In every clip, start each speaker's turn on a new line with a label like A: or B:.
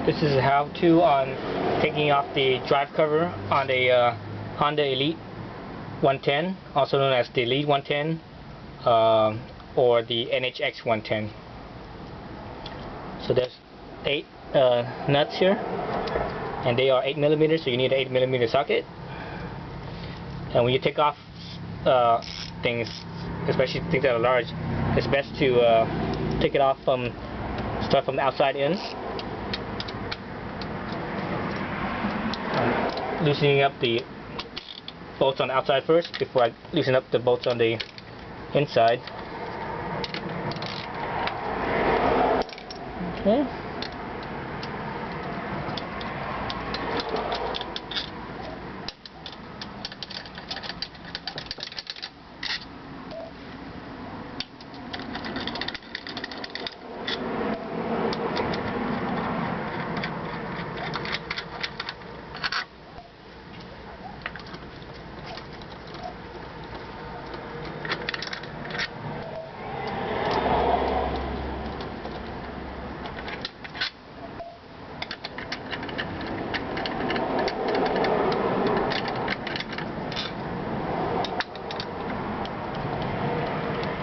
A: This is a how-to on taking off the drive cover on the Honda Elite 110, also known as the Elite 110 or the NHX110. So there's 8 nuts here, and they are 8mm, so you need an 8mm socket. And when you take off things, especially things that are large, it's best to take it off start from the outside in. Loosening up the bolts on the outside first before I loosen up the bolts on the inside. Okay.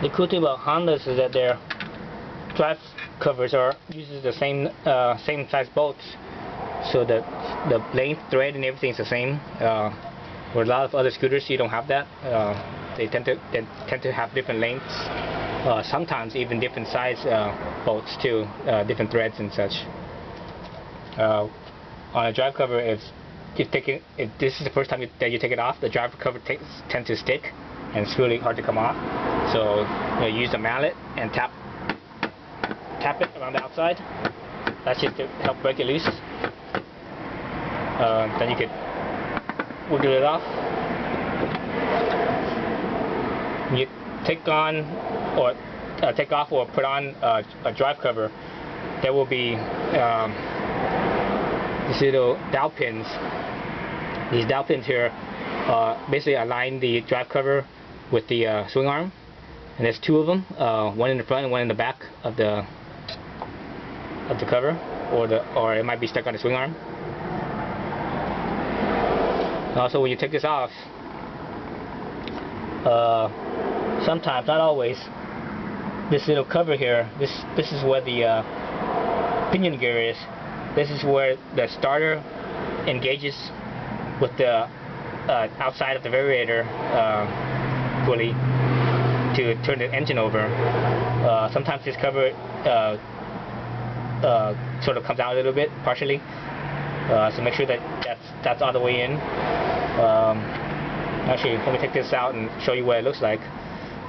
A: The cool thing about Hondas is that their drive covers uses the same size bolts, so that the length, thread, and everything is the same. Where a lot of other scooters, you don't have that. They tend to have different lengths, sometimes even different size bolts too, different threads and such. On a drive cover, if this is the first time that you take it off, the drive cover tends to stick, and it's really hard to come off. So use a mallet and tap it around the outside. That's just to help break it loose. Then you could wiggle it off. When you take off or put on a drive cover, there will be these little dowel pins. These dowel pins here basically align the drive cover with the swing arm, and there's 2 of them, one in the front and one in the back of the cover, or it might be stuck on the swing arm. Also, when you take this off, sometimes, not always, this little cover here, this is where the pinion gear is. This is where the starter engages with the outside of the variator pulley to turn the engine over. Sometimes this cover sort of comes out a little bit, partially. So make sure that that's all the way in. Actually, let me take this out and show you what it looks like.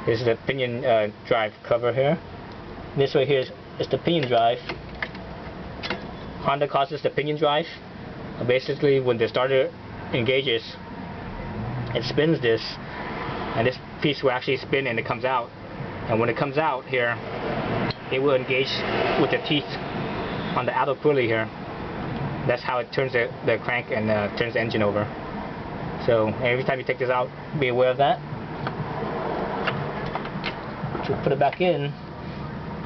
A: This is the pinion drive cover here. This right here is the pinion drive. Honda calls this the pinion drive. Basically, when the starter engages, it spins this, and this piece will actually spin and it comes out. And when it comes out here, it will engage with the teeth on the outer pulley here. That's how it turns the crank and turns the engine over. So every time you take this out, be aware of that. So put it back in,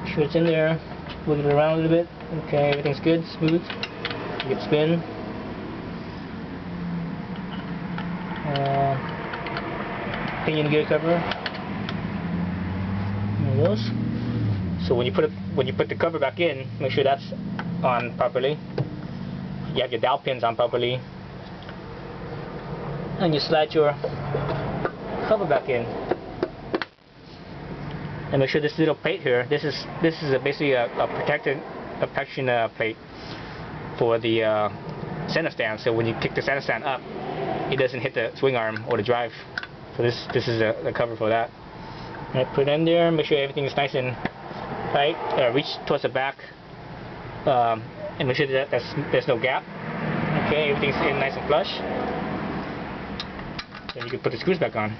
A: make sure it's in there, wiggle it around a little bit. Okay, everything's good, smooth. You can spin. Pinion gear cover. There it goes. So when you put the cover back in, make sure that's on properly. You have your dowel pins on properly, and you slide your cover back in. And make sure this little plate here. This is basically a protection plate for the center stand. So when you kick the center stand up, it doesn't hit the swing arm or the drive. So this is the cover for that. Right, put it in there. Make sure everything is nice and tight. Reach towards the back, and make sure that there's no gap. Okay, everything's in nice and flush. Then you can put the screws back on.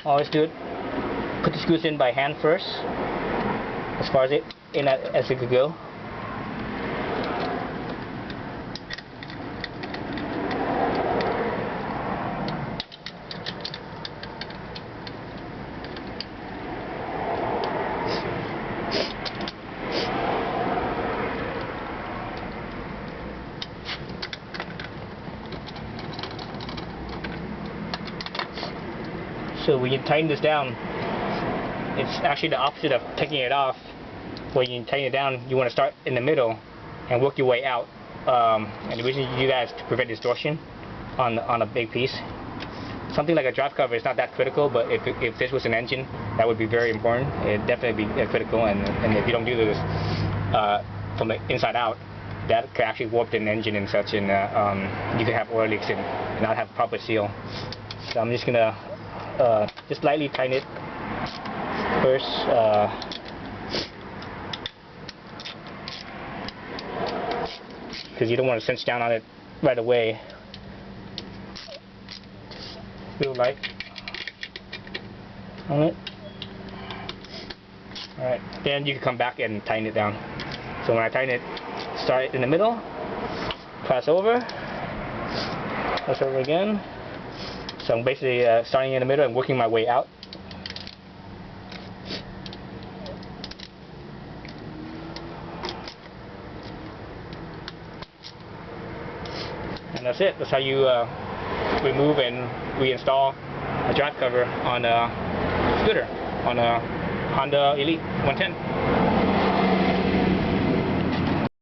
A: always do it. Put the screws in by hand first, as far as it could go. So when you tighten this down, it's actually the opposite of taking it off. When you tighten it down, you want to start in the middle and work your way out. And the reason you do that is to prevent distortion on a big piece. Something like a drive cover is not that critical, but if this was an engine, that would be very important. It'd definitely be critical, and if you don't do this from the inside out, that could actually warp the engine and such, and you could have oil leaks and not have proper seal. So I'm just gonna just lightly tighten it first. Because you don't want to cinch down on it right away. Just real light on it. Alright, then you can come back and tighten it down. So when I tighten it, start it in the middle, press over again. So I'm basically starting in the middle and working my way out. And that's it. That's how you remove and reinstall a drive cover on a scooter, on a Honda Elite 110.